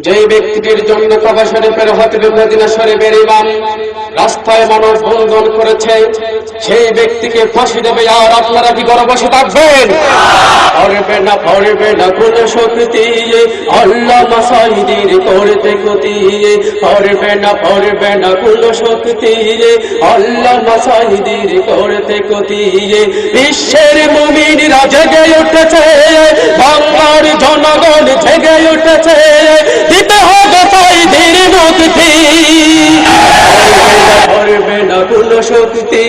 যে ব্যক্তিটির জন্য কাবা শরীফের হতবে মদিনা শরীফের ইমাম রাস্তায় মানব বন্ধন করেছে, সেই ব্যক্তিকে ফাঁসি দেবে। আর আপনারা কি করে বসে থাকবেন? পড়বে না কোন শক্তি আল্লাহ মাসাইদির করতে ক্ষতি। পড়বে না কোন শক্তি আল্লাহ মাসাইদির করতে ক্ষতি। বিশ্বের মুমিনরা জেগে উঠেছে, বাংলার জনগণ জেগে উঠেছে, দিতে হবে সাইদির মুক্তি। পড়বে না কোন শক্তি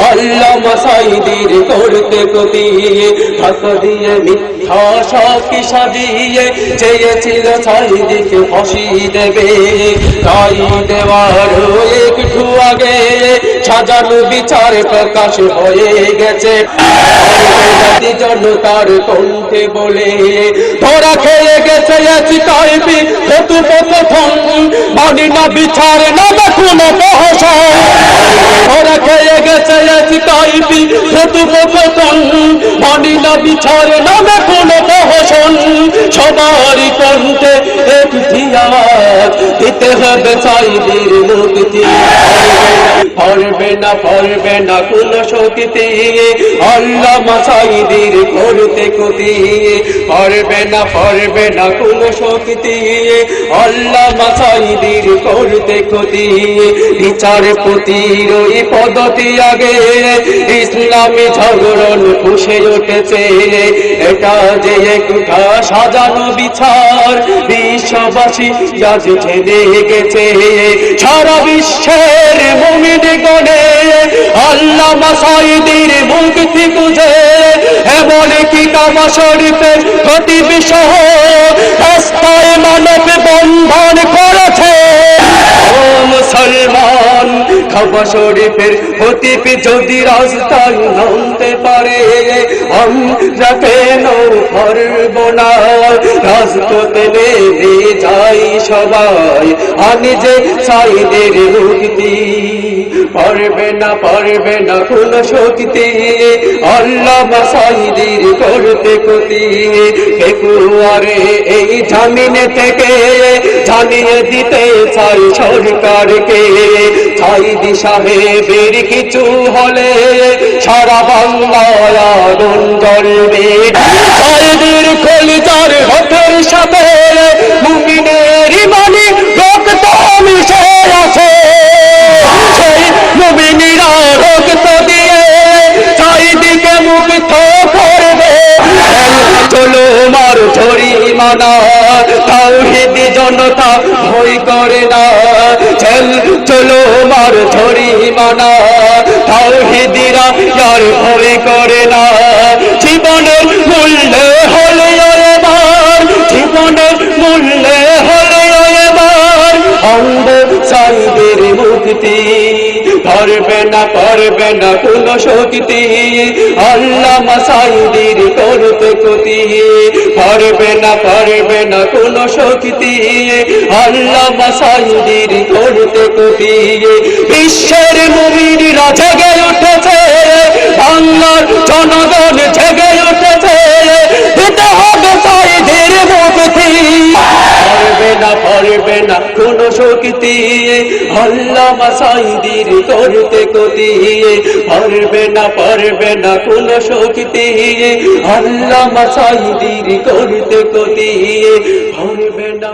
আল্লাহ মাসাইদির করতে ক্ষতি। ফাঁকা দিয়ে মিথ্যা সাক্ষী সাজিয়ে চেয়েছিল সাইদিকে ফাঁসি দেবে, তাই দেওয়ার একটু আগে সাজানো বিচার প্রকাশ হয়ে গেছে। জনতার কণ্ঠে বলে ধরা খেয়ে গেছে কাইপি প্রথম মানি না বিচার না দেখুন প্রহসন। ধরা খেয়ে গেছে কাইপি প্রথম মানি না বিচার না দেখুন প্রহসন। সবারই কণ্ঠে একটি আওয়াজ, দিতে হবে সাইদির মুক্তি। পড়বে না কোন শক্তি আল্লাহ মাসাইদির করতে ক্ষতি। পড়বে না কোন শক্তি আল্লাহ মাসাইদির করতে ক্ষতি। বিচারপতির ওই পদ্ধতি আগে ইসলামী ঝগড়ন ফুসে উঠেছে। এটা যে একটা সাজানো বিচার বিশ্ববাসী আজ ছেড়ে গেছে। সারা বিশ্বের মুমিন গণে আল্লাহ মাসাইদির মুক্তি খুঁজে এমন কি কাবা শরীফের খতিব সহ রাস্তায় মানব বন্ধন করেছে। ও মুসলমান, কাবা শরীফের খতিব যদি রাস্তায় নামতে পারে আমরা কেন পারব না? রাজপথে নেমে যাই সবাই, আনি যে সাইদের মুক্তি। পড়বে না কোন শক্তি আল্লাহ মাসাইদির করতে ক্ষতি। ফেব্রুয়ারি এই জামিনে থেকে জানিয়ে দিতে চাই সরকারকে, সাইদি সাহেবের কিছু হলে সারা বাংলায় আগুন জ্বলবে। সাইদির কলিজার হকের সাথে মুমিনের ইমানি রক্ত মিশে আছে। সেই মুমিনেরা রক্ত দিয়ে সাইদিকে মুক্ত করবে। চলো মার জরিমানা, তাওহীদি জনতা ভয় করে না। চলো মার জরিমানা, তাওহীদিরা আর ভয় করে না। জীবনের মূল্যে হলে এবার, জীবনের মূল্যে হলে এবার আমরা সাইদের মুক্তি। পড়বে না কোন শক্তি আল্লাহ মাসাইদির করতে ক্ষতি। পড়বে না কোন শক্তি আল্লাহ মাসাইদির করতে ক্ষতি। বিশ্বের মুমিনরা জেগে উঠেছে, বাংলার জনগণ জেগে উঠেছে, দিতে হবে সাইদের মুক্তি। পড়বে না কোন শক্তি আল্লাহ মাসাইদির করতে ক্ষতি। পড়বে না কোন শক্তি আল্লাহ মাসাইদির করতে ক্ষতি। পড়বে না